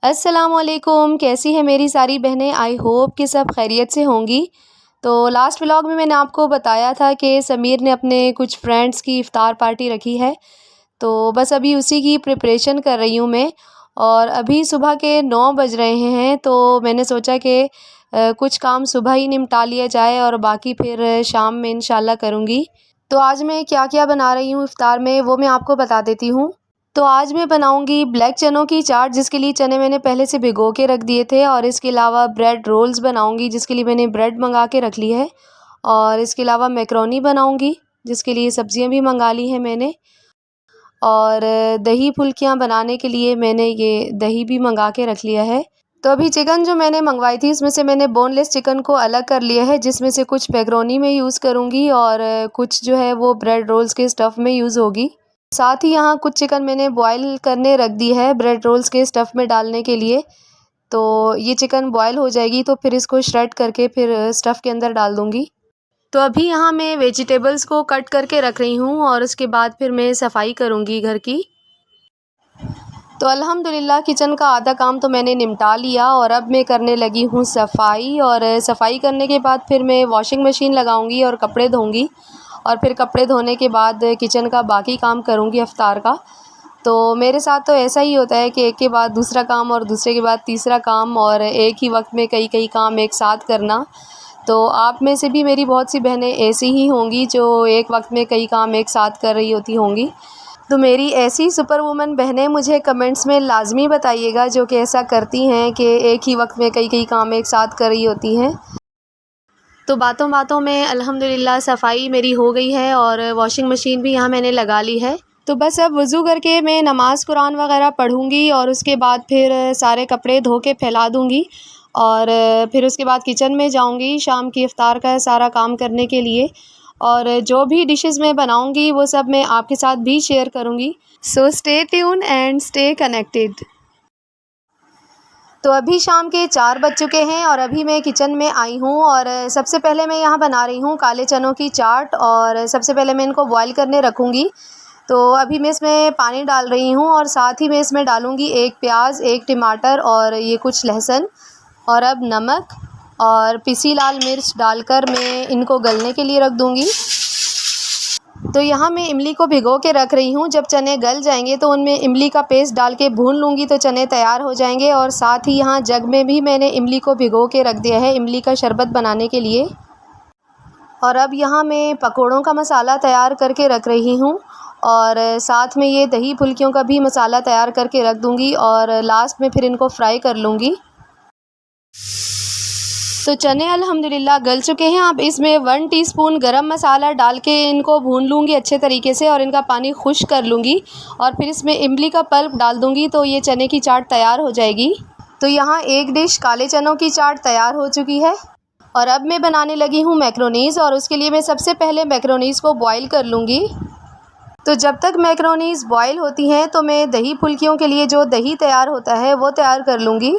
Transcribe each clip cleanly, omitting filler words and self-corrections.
अस्सलामुअलैकुम, कैसी हैं मेरी सारी बहनें। आई होप कि सब खैरियत से होंगी। तो लास्ट व्लॉग में मैंने आपको बताया था कि समीर ने अपने कुछ फ्रेंड्स की इफ़्तार पार्टी रखी है। तो बस अभी उसी की प्रिपरेशन कर रही हूँ मैं। और अभी सुबह के 9 बज रहे हैं, तो मैंने सोचा कि कुछ काम सुबह ही निपटा लिया जाए और बाकी फिर शाम में इंशाल्लाह करूँगी। तो आज मैं क्या क्या बना रही हूँ इफ़्तार में, वो मैं आपको बता देती हूँ। तो आज मैं बनाऊंगी ब्लैक चनों की चाट, जिसके लिए चने मैंने पहले से भिगो के रख दिए थे। और इसके अलावा ब्रेड रोल्स बनाऊंगी, जिसके लिए मैंने ब्रेड मंगा के रख ली है। और इसके अलावा मैक्रोनी बनाऊंगी, जिसके लिए सब्जियां भी मंगा ली हैं मैंने। और दही फुल्कियां बनाने के लिए मैंने ये दही भी मंगा के रख लिया है। तो अभी चिकन जो मैंने मंगवाई थी, इसमें से मैंने बोनलेस चिकन को अलग कर लिया है, जिसमें से कुछ मैक्रोनी में यूज़ करूँगी और कुछ जो है वो ब्रेड रोल्स के स्टफ़ में यूज़ होगी। साथ ही यहाँ कुछ चिकन मैंने बॉईल करने रख दी है ब्रेड रोल्स के स्टफ़ में डालने के लिए। तो ये चिकन बॉईल हो जाएगी तो फिर इसको श्रेड करके फिर स्टफ़ के अंदर डाल दूँगी। तो अभी यहाँ मैं वेजिटेबल्स को कट करके रख रही हूँ और उसके बाद फिर मैं सफाई करूँगी घर की। तो अल्हम्दुलिल्लाह किचन का आधा काम तो मैंने निपटा लिया और अब मैं करने लगी हूँ सफाई। और सफाई करने के बाद फिर मैं वॉशिंग मशीन लगाऊंगी और कपड़े धोऊंगी। और फिर कपड़े धोने के बाद किचन का बाकी काम करूंगी इफ्तार का। तो मेरे साथ तो ऐसा ही होता है कि एक के बाद दूसरा काम और दूसरे के बाद तीसरा काम, और एक ही वक्त में कई कई काम एक साथ करना। तो आप में से भी मेरी बहुत सी बहनें ऐसी ही होंगी जो एक वक्त में कई काम एक साथ कर रही होती होंगी। तो मेरी ऐसी सुपर वुमन बहनें मुझे कमेंट्स में लाजमी बताइएगा जो कि ऐसा करती हैं कि एक ही वक्त में कई कई काम एक साथ कर रही होती हैं। तो बातों बातों में अल्हम्दुलिल्लाह सफाई मेरी हो गई है और वॉशिंग मशीन भी यहाँ मैंने लगा ली है। तो बस अब वज़ू करके मैं नमाज़ कुरान वगैरह पढ़ूँगी और उसके बाद फिर सारे कपड़े धो के फैला दूँगी। और फिर उसके बाद किचन में जाऊँगी शाम की इफ़्तार का सारा काम करने के लिए। और जो भी डिशेस मैं बनाऊँगी वो सब मैं आपके साथ भी शेयर करूँगी। So stay tune and stay connected. तो अभी शाम के 4 बज चुके हैं और अभी मैं किचन में आई हूँ। और सबसे पहले मैं यहाँ बना रही हूँ काले चनों की चाट। और सबसे पहले मैं इनको बॉईल करने रखूँगी। तो अभी मैं इसमें पानी डाल रही हूँ और साथ ही मैं इसमें डालूँगी एक प्याज, एक टमाटर और ये कुछ लहसुन। और अब नमक और पिसी लाल मिर्च डालकर मैं इनको गलने के लिए रख दूँगी। तो यहाँ मैं इमली को भिगो के रख रही हूँ। जब चने गल जाएंगे तो उनमें इमली का पेस्ट डाल के भून लूँगी तो चने तैयार हो जाएंगे। और साथ ही यहाँ जग में भी मैंने इमली को भिगो के रख दिया है इमली का शरबत बनाने के लिए। और अब यहाँ मैं पकोड़ों का मसाला तैयार करके रख रही हूँ। और साथ में ये दही फुल्कियों का भी मसाला तैयार करके रख दूँगी और लास्ट में फिर इनको फ्राई कर लूँगी। तो चने अल्हम्दुलिल्लाह गल चुके हैं। अब इसमें 1 टीस्पून गरम मसाला डाल के इनको भून लूँगी अच्छे तरीके से और इनका पानी खुश्क कर लूँगी। और फिर इसमें इमली का पल्प डाल दूँगी तो ये चने की चाट तैयार हो जाएगी। तो यहाँ एक डिश काले चनों की चाट तैयार हो चुकी है। और अब मैं बनाने लगी हूँ मैक्रोनीज़। और उसके लिए मैं सबसे पहले मैक्रोनीज़ को बॉईल कर लूँगी। तो जब तक मैक्रोनीज़ बॉईल होती हैं तो मैं दही फुल्कियों के लिए जो दही तैयार होता है वो तैयार कर लूँगी।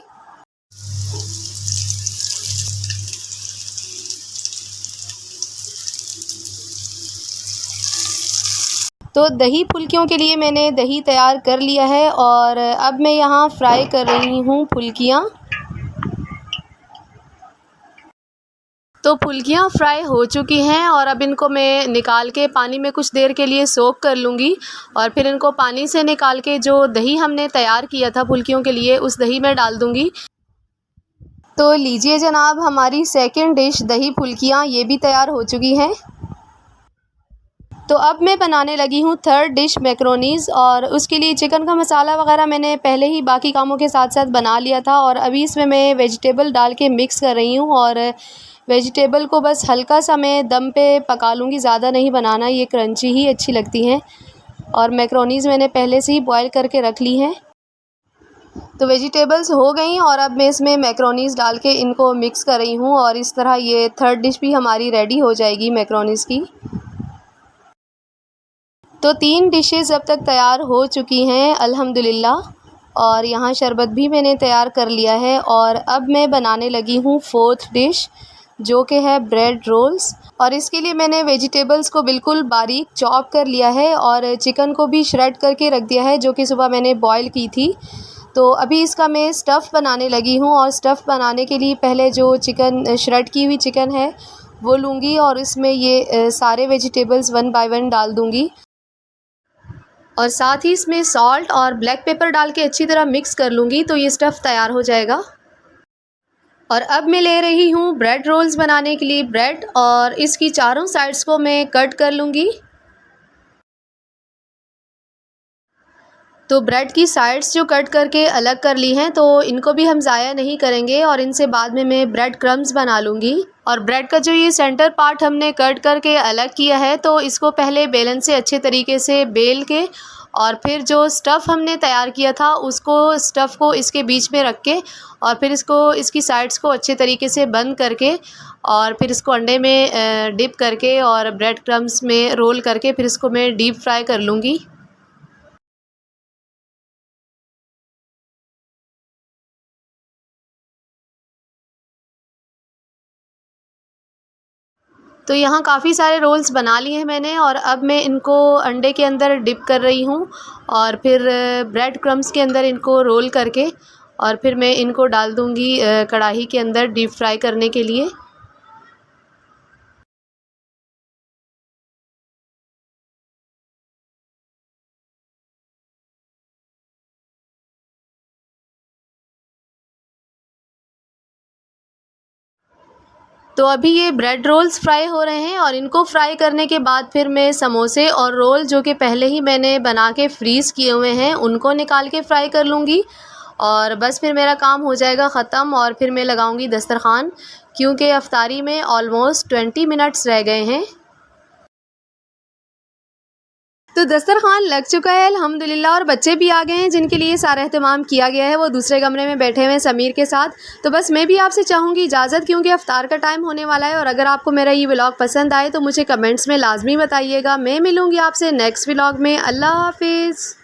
तो दही फुल्कियों के लिए मैंने दही तैयार कर लिया है। और अब मैं यहाँ फ्राई कर रही हूँ फुल्कियाँ। तो फुल्कियाँ फ्राई हो चुकी हैं और अब इनको मैं निकाल के पानी में कुछ देर के लिए सोक कर लूँगी। और फिर इनको पानी से निकाल के जो दही हमने तैयार किया था फुल्कियों के लिए उस दही में डाल दूँगी। तो लीजिए जनाब, हमारी सेकंड डिश दही फुल्कियाँ ये भी तैयार हो चुकी हैं। तो अब मैं बनाने लगी हूँ थर्ड डिश मैक्रोनीज़। और उसके लिए चिकन का मसाला वगैरह मैंने पहले ही बाकी कामों के साथ साथ बना लिया था। और अभी इसमें मैं वेजिटेबल डाल के मिक्स कर रही हूँ। और वेजिटेबल को बस हल्का सा मैं दम पे पका लूँगी, ज़्यादा नहीं बनाना, ये क्रंची ही अच्छी लगती हैं। और मैक्रोनीज़ मैंने पहले से ही बॉईल करके रख ली हैं। तो वेजिटेबल्स हो गई और अब मैं इसमें मैक्रोनीज़ डाल के इनको मिक्स कर रही हूँ। और इस तरह ये थर्ड डिश भी हमारी रेडी हो जाएगी मैक्रोनीज़ की। तो 3 डिशेज़ अब तक तैयार हो चुकी हैं अल्हम्दुलिल्लाह। और यहाँ शरबत भी मैंने तैयार कर लिया है। और अब मैं बनाने लगी हूँ फोर्थ डिश, जो कि है ब्रेड रोल्स। और इसके लिए मैंने वेजिटेबल्स को बिल्कुल बारीक चॉप कर लिया है और चिकन को भी श्रेड करके रख दिया है, जो कि सुबह मैंने बॉईल की थी। तो अभी इसका मैं स्टफ़ बनाने लगी हूँ और स्टफ़ बनाने के लिए पहले जो चिकन श्रेड की हुई चिकन है वो लूँगी और इसमें ये सारे वेजिटेबल्स वन बाय वन डाल दूँगी और साथ ही इसमें सॉल्ट और ब्लैक पेपर डाल के अच्छी तरह मिक्स कर लूँगी तो ये स्टफ़ तैयार हो जाएगा। और अब मैं ले रही हूँ ब्रेड रोल्स बनाने के लिए ब्रेड और इसकी चारों साइड्स को मैं कट कर लूँगी। तो ब्रेड की साइड्स जो कट करके अलग कर ली हैं तो इनको भी हम ज़ाया नहीं करेंगे और इनसे बाद में मैं ब्रेड क्रम्स बना लूँगी। और ब्रेड का जो ये सेंटर पार्ट हमने कट करके अलग किया है तो इसको पहले बेलन से अच्छे तरीके से बेल के और फिर जो स्टफ़ हमने तैयार किया था उसको स्टफ़ को इसके बीच में रख के और फिर इसको इसकी साइड्स को अच्छे तरीके से बंद करके और फिर इसको अंडे में डिप करके और ब्रेड क्रम्स में रोल करके फिर इसको मैं डीप फ्राई कर लूँगी। तो यहाँ काफ़ी सारे रोल्स बना लिए हैं मैंने और अब मैं इनको अंडे के अंदर डिप कर रही हूँ और फिर ब्रेड क्रम्स के अंदर इनको रोल करके और फिर मैं इनको डाल दूँगी कढ़ाई के अंदर डीप फ्राई करने के लिए। तो अभी ये ब्रेड रोल्स फ्राई हो रहे हैं और इनको फ्राई करने के बाद फिर मैं समोसे और रोल जो कि पहले ही मैंने बना के फ्रीज़ किए हुए हैं उनको निकाल के फ्राई कर लूँगी और बस फिर मेरा काम हो जाएगा ख़त्म और फिर मैं लगाऊँगी दस्तरख़्वान क्योंकि अफ्तारी में ऑलमोस्ट 20 मिनट्स रह गए हैं। तो दस्तरख़्वान लग चुका है अल्हम्दुलिल्लाह और बच्चे भी आ गए हैं जिनके लिए सारा एहतमाम किया गया है। वो दूसरे कमरे में बैठे हुए हैं समीर के साथ। तो बस मैं भी आपसे चाहूँगी इजाज़त क्योंकि अफ्तार का टाइम होने वाला है और अगर आपको मेरा ये व्लॉग पसंद आए तो मुझे कमेंट्स में लाजमी बताइएगा। मैं मिलूँगी आपसे नेक्स्ट व्लॉग में। अल्लाह हाफ़िज़।